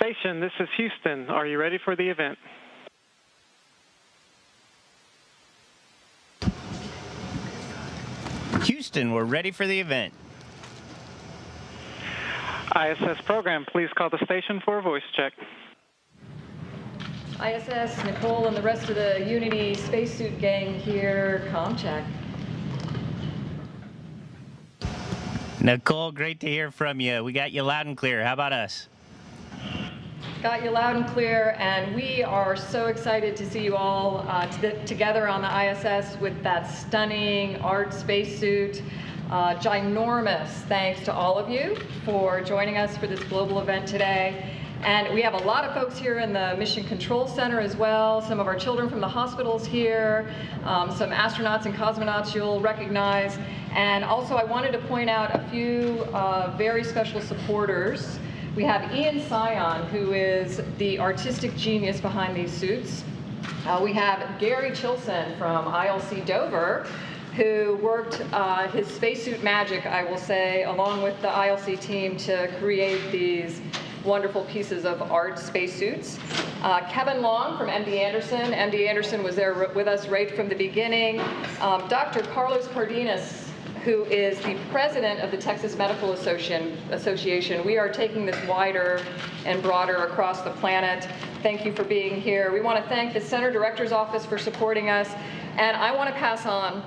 station, this is Houston. Are you ready for the event? Houston, we're ready for the event. ISS program, please call the station for a voice check. ISS, Nicole and the rest of the Unity spacesuit gang here, comm check. Nicole, great to hear from you. We got you loud and clear. How about us? Got you loud and clear, and we are so excited to see you all together on the ISS with that stunning art spacesuit. Ginormous thanks to all of you for joining us for this global event today. And we have a lot of folks here in the Mission Control Center as well, some of our children from the hospitals here, some astronauts and cosmonauts you'll recognize. And also I wanted to point out a few very special supporters. We have Ian Sion, who is the artistic genius behind these suits. We have Gary Chilson from ILC Dover, who worked his spacesuit magic, I will say, along with the ILC team to create these wonderful pieces of art spacesuits. Kevin Long from MD Anderson. MD Anderson was there with us right from the beginning. Dr. Carlos Cardenas, who is the president of the Texas Medical Association. We are taking this wider and broader across the planet. Thank you for being here. We want to thank the Center Director's Office for supporting us. And I want to pass on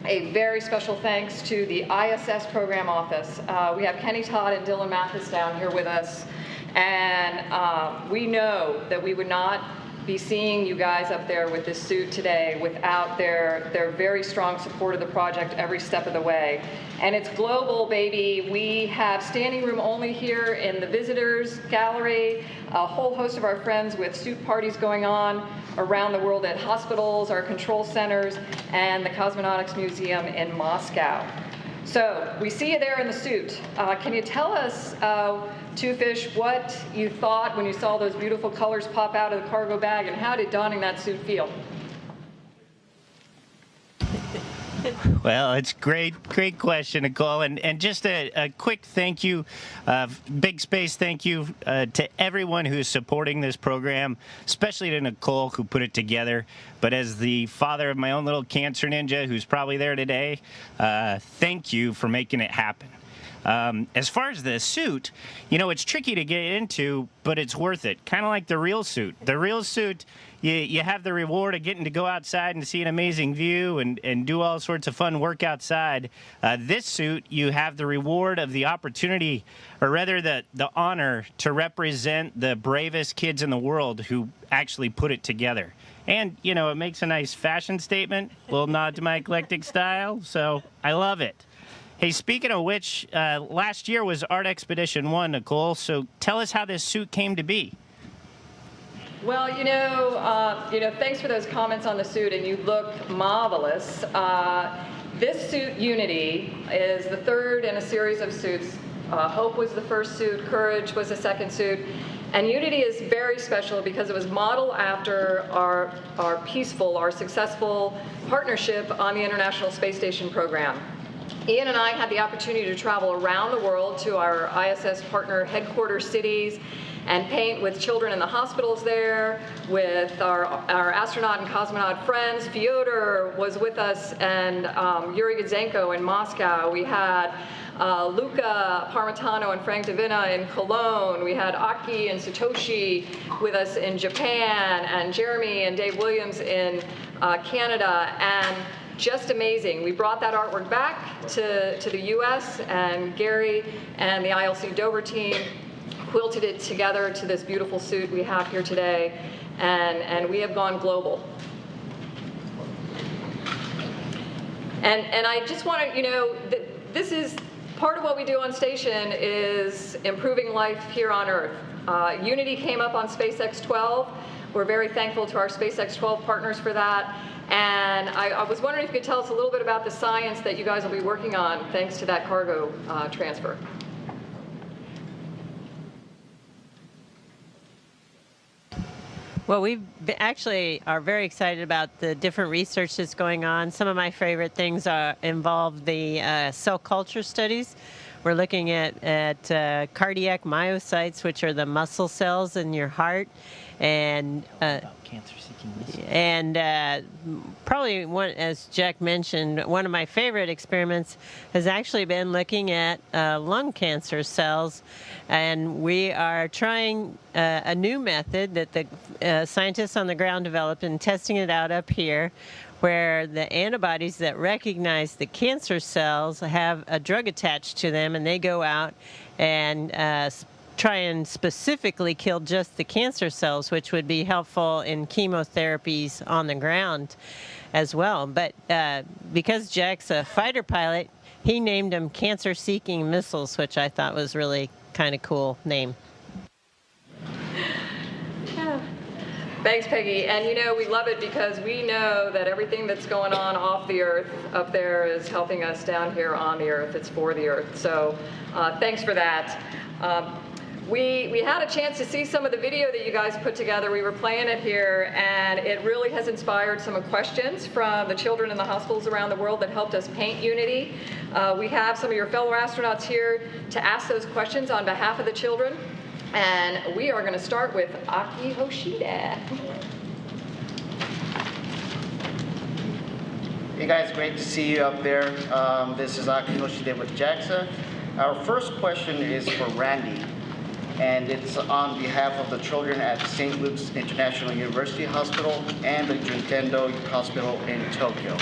a very special thanks to the ISS Program Office. We have Kenny Todd and Dylan Mathis down here with us. And we know that we would not be seeing you guys up there with this suit today without their very strong support of the project every step of the way. And it's global, baby. We have standing room only here in the visitors gallery, a whole host of our friends with suit parties going on around the world at hospitals, our control centers, and the Cosmonautics Museum in Moscow. So we see you there in the suit. Can you tell us, Two Fish, what you thought when you saw those beautiful colors pop out of the cargo bag, and how did donning that suit feel? Well, it's great question, Nicole, and just a quick thank you, big space thank you to everyone who's supporting this program, especially to Nicole who put it together. But as the father of my own little cancer ninja who's probably there today, thank you for making it happen. As far as the suit, you know, it's tricky to get into, but it's worth it. Kind of like the real suit. The real suit, you have the reward of getting to go outside and see an amazing view and do all sorts of fun work outside. This suit, you have the reward of the opportunity, or rather the honor, to represent the bravest kids in the world who actually put it together. And, you know, it makes a nice fashion statement, a little nod to my eclectic style, so I love it. Hey, speaking of which, last year was Art Expedition 1, Nicole, so tell us how this suit came to be. Well, thanks for those comments on the suit, and you look marvelous. This suit, Unity, is the third in a series of suits. Hope was the first suit, Courage was the second suit, and Unity is very special because it was modeled after our successful partnership on the International Space Station program. Ian and I had the opportunity to travel around the world to our ISS partner headquarters cities and paint with children in the hospitals there, with our astronaut and cosmonaut friends. Fyodor was with us, and Yuri Gudzenko in Moscow. We had Luca Parmitano and Frank Davina in Cologne. We had Aki and Satoshi with us in Japan, and Jeremy and Dave Williams in Canada. And just amazing. We brought that artwork back to the US, and Gary and the ILC Dover team quilted it together to this beautiful suit we have here today, and we have gone global. And I just want to, this is part of what we do on station is improving life here on Earth. Unity came up on SpaceX 12. We're very thankful to our SpaceX 12 partners for that. And I was wondering if you could tell us a little bit about the science that you guys will be working on thanks to that cargo transfer. Well, we actually are very excited about the different research that's going on. Some of my favorite things involve the cell culture studies, we're looking at cardiac myocytes, which are the muscle cells in your heart, and cancer-seeking missiles. and probably one, as Jack mentioned, one of my favorite experiments has actually been looking at lung cancer cells, and we are trying a new method that the scientists on the ground developed and testing it out up here, where the antibodies that recognize the cancer cells have a drug attached to them, and they go out and try and specifically kill just the cancer cells, which would be helpful in chemotherapies on the ground as well. But because Jack's a fighter pilot, he named them cancer-seeking missiles, which I thought was really kind of cool name. Thanks, Peggy. And we love it because we know that everything that's going on off the Earth up there is helping us down here on the Earth. It's for the Earth. So thanks for that. We had a chance to see some of the video that you guys put together. We were playing it here, and it really has inspired some questions from the children in the hospitals around the world that helped us paint Unity. We have some of your fellow astronauts here to ask those questions on behalf of the children. And we are going to start with Aki Hoshida. Hey guys, great to see you up there. This is Aki Hoshide with JAXA. Our first question is for Randy, and it's on behalf of the children at St. Luke's International University Hospital and the Juntendo Hospital in Tokyo.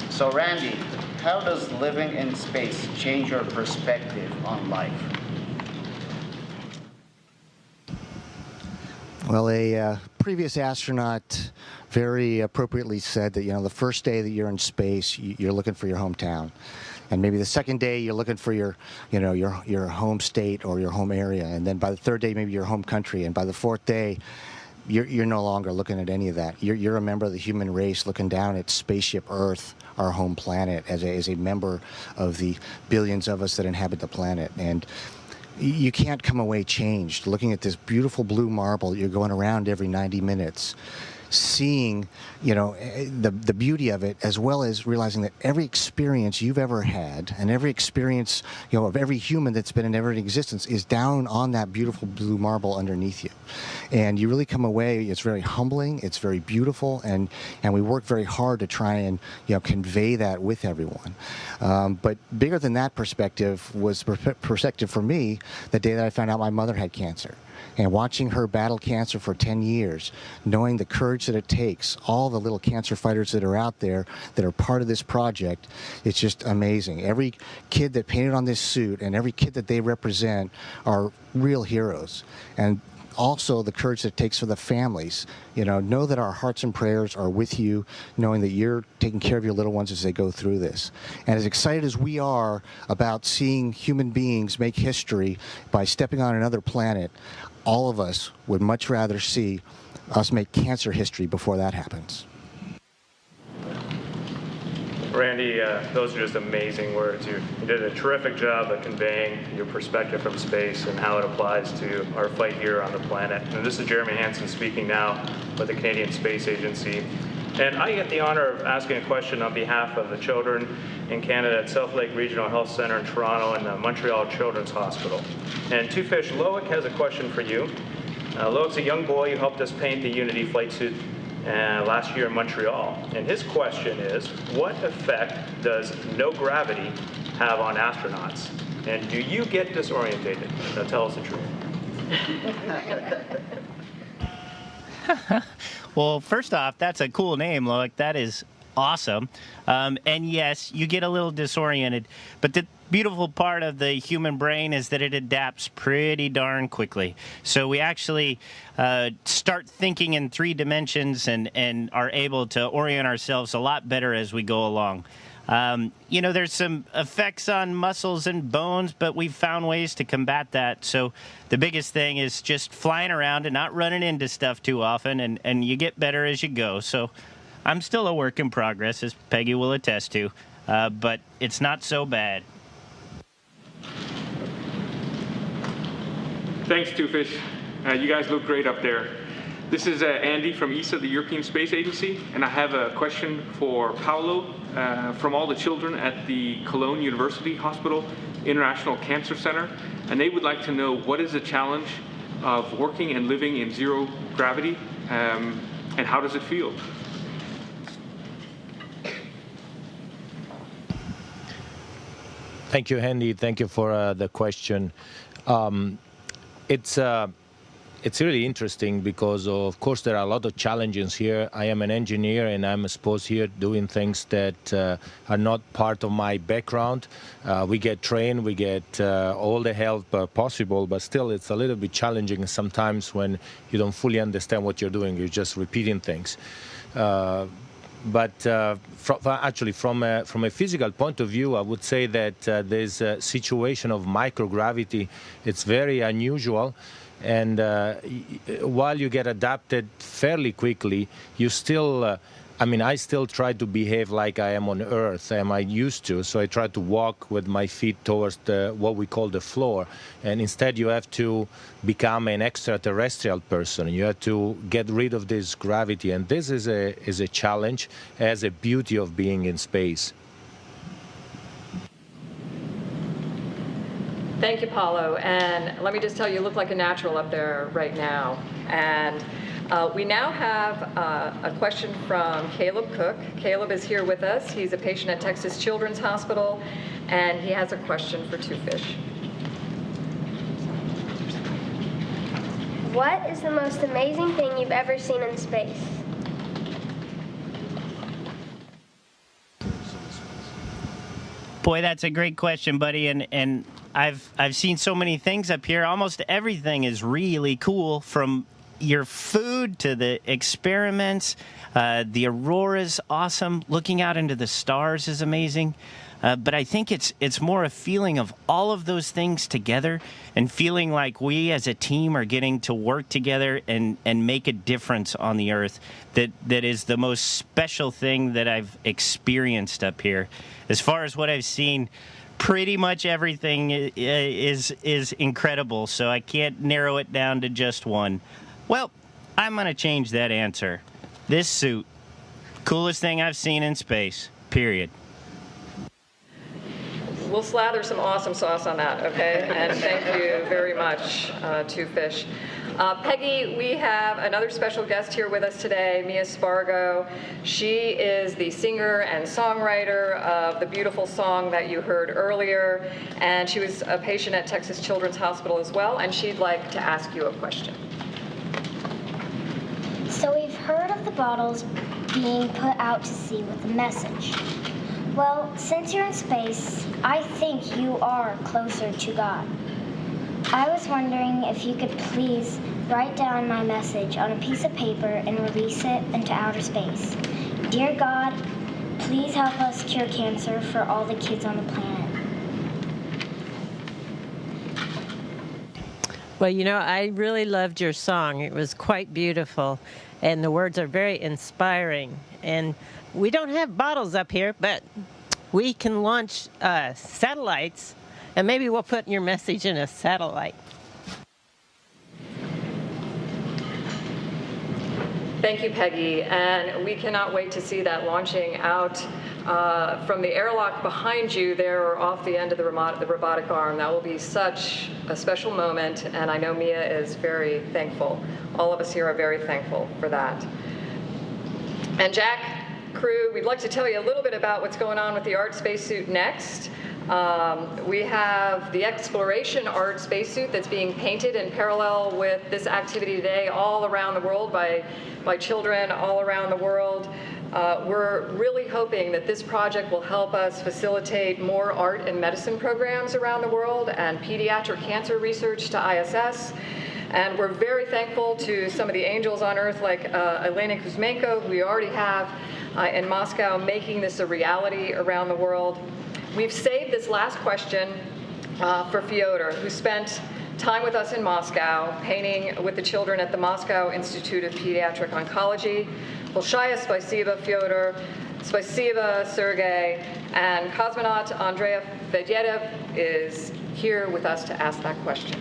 So Randy, how does living in space change your perspective on life? Well, a previous astronaut very appropriately said that, the first day that you're in space, you're looking for your hometown. And maybe the second day you're looking for your home state or your home area. And then by the third day, maybe your home country. And by the fourth day, you're no longer looking at any of that. You're a member of the human race looking down at spaceship Earth, our home planet, as a member of the billions of us that inhabit the planet. And you can't come away changed looking at this beautiful blue marble. You're going around every 90 minutes, seeing, the beauty of it, as well as realizing that every experience you've ever had and every experience, of every human that's been in every existence is down on that beautiful blue marble underneath you. And you really come away, it's very humbling, it's very beautiful, and we work very hard to try and, convey that with everyone. But bigger than that perspective was perspective for me the day that I found out my mother had cancer. And watching her battle cancer for 10 years, knowing the courage that it takes, all the little cancer fighters that are out there that are part of this project, it's just amazing. Every kid that painted on this suit and every kid that they represent are real heroes. And also the courage that it takes for the families. Know that our hearts and prayers are with you, knowing that you're taking care of your little ones as they go through this. And as excited as we are about seeing human beings make history by stepping on another planet, all of us would much rather see us make cancer history before that happens. Randy, those are just amazing words. You did a terrific job at conveying your perspective from space and how it applies to our fight here on the planet. And this is Jeremy Hansen speaking now with the Canadian Space Agency. And I get the honor of asking a question on behalf of the children in Canada at South Lake Regional Health Centre in Toronto and the Montreal Children's Hospital. And Two Fish, Loic has a question for you. Loic's a young boy who helped us paint the Unity flight suit last year in Montreal. And his question is, what effect does no gravity have on astronauts? And do you get disorientated? Now tell us the truth. Well, first off, that's a cool name, Loic. That is awesome. And yes, you get a little disoriented. But the beautiful part of the human brain is that it adapts pretty darn quickly. So we actually start thinking in 3 dimensions and are able to orient ourselves a lot better as we go along. There's some effects on muscles and bones, but we've found ways to combat that. So the biggest thing is just flying around and not running into stuff too often, and you get better as you go. So I'm still a work in progress, as Peggy will attest to, but it's not so bad. Thanks, Two Fish. You guys look great up there. This is Andy from ESA, the European Space Agency, and I have a question for Paolo from all the children at the Cologne University Hospital International Cancer Center, and they would like to know what is the challenge of working and living in zero gravity, and how does it feel? Thank you, Andy. Thank you for the question. It's really interesting because, of course, there are a lot of challenges here. I am an engineer, and I'm exposed here doing things that are not part of my background. We get trained, we get all the help possible, but still it's a little bit challenging sometimes when you don't fully understand what you're doing. You're just repeating things. But actually, from a physical point of view, I would say that this situation of microgravity, it's very unusual. And while you get adapted fairly quickly, you still, I still try to behave like I am on Earth, am I used to. So I try to walk with my feet towards what we call the floor. And instead you have to become an extraterrestrial person. You have to get rid of this gravity. And this is a challenge, as a beauty of being in space. Thank you, Paolo. And let me just tell you, you look like a natural up there right now. And we now have a question from Caleb Cook. Caleb is here with us. He's a patient at Texas Children's Hospital, and he has a question for Two Fish. What is the most amazing thing you've ever seen in space? Boy, that's a great question, buddy. And I've seen so many things up here. Almost everything is really cool, from your food to the experiments. The aurora's awesome. Looking out into the stars is amazing. But I think it's more a feeling of all of those things together, and feeling like we as a team are getting to work together and make a difference on the Earth. That is the most special thing that I've experienced up here. As far as what I've seen, pretty much everything is incredible, so I can't narrow it down to just one. Well, I'm going to change that answer. This suit, coolest thing I've seen in space, period. We'll slather some awesome sauce on that, okay? And thank you very much, Two Fish. Peggy, we have another special guest here with us today, Mia Spargo. She is the singer and songwriter of the beautiful song that you heard earlier, and she was a patient at Texas Children's Hospital as well, and she'd like to ask you a question. So we've heard of the bottles being put out to sea with a message. Well, since you're in space, I think you are closer to God. I was wondering if you could please write down my message on a piece of paper and release it into outer space. Dear God, please help us cure cancer for all the kids on the planet. Well, you know, I really loved your song. It was quite beautiful, and the words are very inspiring. And we don't have bottles up here, but we can launch satellites, and maybe we'll put your message in a satellite. Thank you, Peggy, and we cannot wait to see that launching out from the airlock behind you there, or off the end of the robotic arm. That will be such a special moment, and I know Mia is very thankful. All of us here are very thankful for that. And Jack, crew, we'd like to tell you a little bit about what's going on with the art spacesuit next. We have the Exploration art spacesuit that's being painted in parallel with this activity today all around the world by children all around the world. We're really hoping that this project will help us facilitate more art and medicine programs around the world and pediatric cancer research to ISS. And we're very thankful to some of the angels on Earth like Elena Kuzmenko, who we already have in Moscow, making this a reality around the world. We've saved this last question for Fyodor, who spent time with us in Moscow, painting with the children at the Moscow Institute of Pediatric Oncology. Bolshaya spasiba, Fyodor, spasiba, Sergey, and cosmonaut Andrei Fedyev is here with us to ask that question.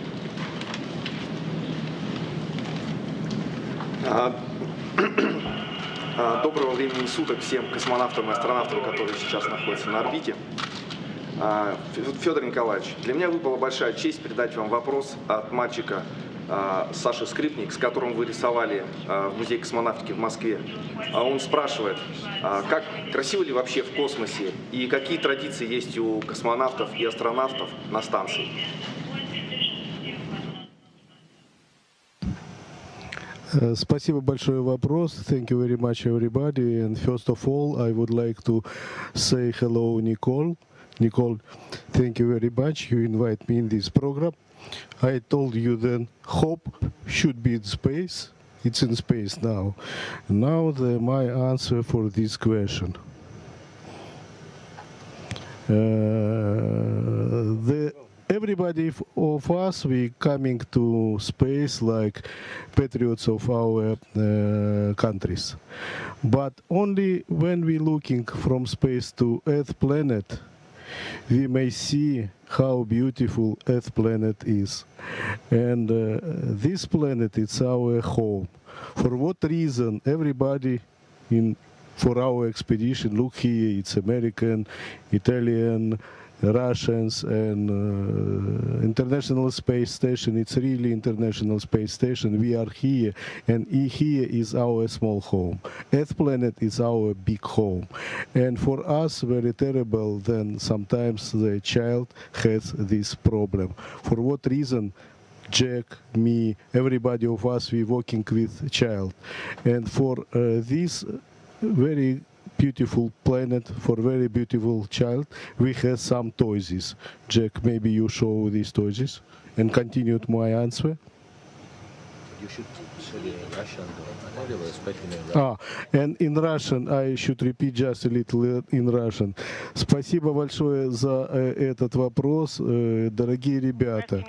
Доброго времени суток всем космонавтам и астронавтам, которые сейчас находятся на орбите. Федор Николаевич, для меня выпала большая честь передать вам вопрос от мальчика Саши Скрипник, с которым вы рисовали в Музее космонавтики в Москве. Он спрашивает, как красиво ли вообще в космосе и какие традиции есть у космонавтов и астронавтов на станции. Спасибо большое вопрос. Thank you very much, everybody. And first of all, I would like to say hello, Nicole. Nicole, thank you very much. You invite me in this program. I told you then hope should be in space. It's in space now. Now my answer for this question. Everybody of us, we coming to space like patriots of our countries. But only when we looking from space to Earth planet, we may see how beautiful Earth planet is. And this planet is our home. For what reason everybody for our expedition, look here, it's American, Italian, Russians, and International Space Station. It's really International Space Station. We are here, and here is our small home. Earth planet is our big home. And for us, very terrible, then sometimes the child has this problem. For what reason? Jack, me, everybody of us, we working with child. And for this very beautiful planet, for very beautiful child, we have some toys. Jack, maybe you show these toys and continue my answer. You should say in Russian, though. I was expecting in Russian. And in Russian, I should repeat just a little in Russian. Спасибо большое за этот вопрос, дорогие ребята.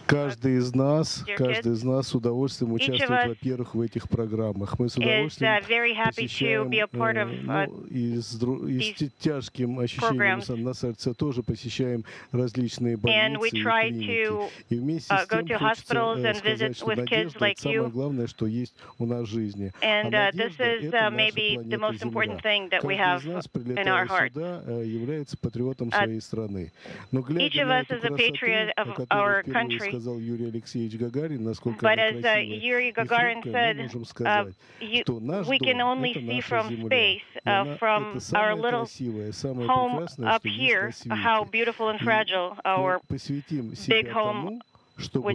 Каждый из нас с удовольствием участвует, во-первых, в этих программах. Мы с удовольствием посещаем, и с тяжким ощущением на сердце тоже посещаем различные больницы и клиники. И вместе с тем хочется сказать, что надежда — это самое главное, что есть у нас в жизни. А надежда — это наша планета Земля. Каждый из нас, прилетая сюда, является патриотом своей страны. Но глядя на эту красоту, о которой впервые сказал Юрий Алексеевич Гагарин, насколько она красивая и хрупкая, мы можем сказать, что наш дом — это наша Земля. Это самое красивое, самое прекрасное, что есть на свете. Мы посвятим себя тому, чтобы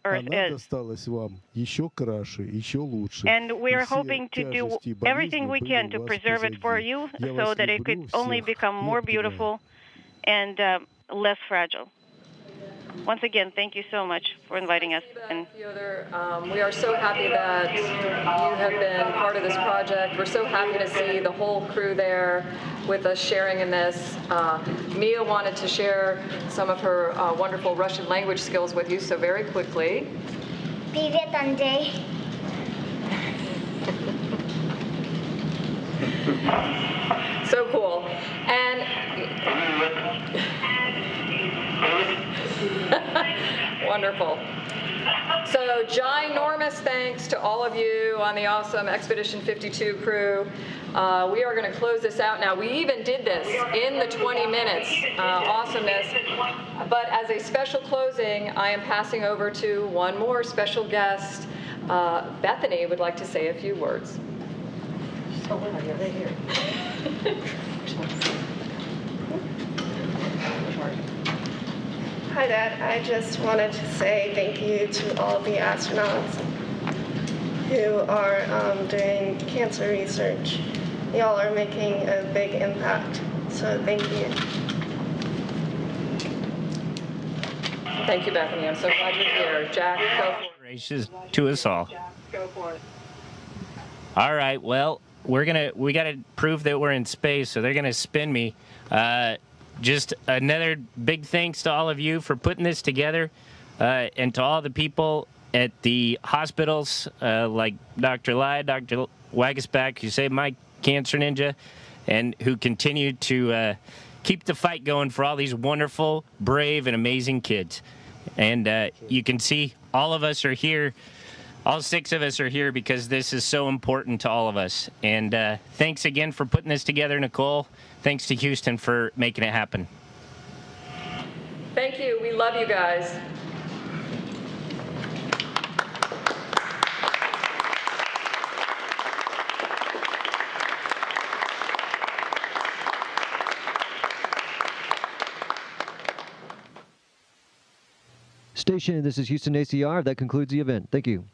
она досталась вам еще краше, еще лучше. And we're hoping to do everything we can to preserve it for you so that it could only become more beautiful and less fragile. Once again, thank you so much for inviting us. And we are so happy that you have been part of this project. We're so happy to see the whole crew there with us sharing in this. Mia wanted to share some of her wonderful Russian language skills with you, so very quickly. Привет, Андрей. So cool. And wonderful. So ginormous thanks to all of you on the awesome Expedition 52 crew. We are going to close this out now. We even did this in the 20 minutes. Awesomeness. But as a special closing, I am passing over to one more special guest. Bethany would like to say a few words. Oh, where are you? Right here. Hi, Dad. I just wanted to say thank you to all the astronauts who are doing cancer research. Y'all are making a big impact, so thank you. Thank you, Bethany. I'm so glad you're here. Jack, go for it. Gracious to us all. Go for it. All right, well, we got to prove that we're in space, so they're going to spin me. Just another big thanks to all of you for putting this together, and to all the people at the hospitals, like Dr. Lai, Dr. Wagasback, who saved my cancer ninja, and who continue to keep the fight going for all these wonderful, brave, and amazing kids. And you can see all of us are here all 6 of us are here because this is so important to all of us. And thanks again for putting this together, Nicole. Thanks to Houston for making it happen. Thank you. We love you guys. Station, this is Houston ACR. That concludes the event. Thank you.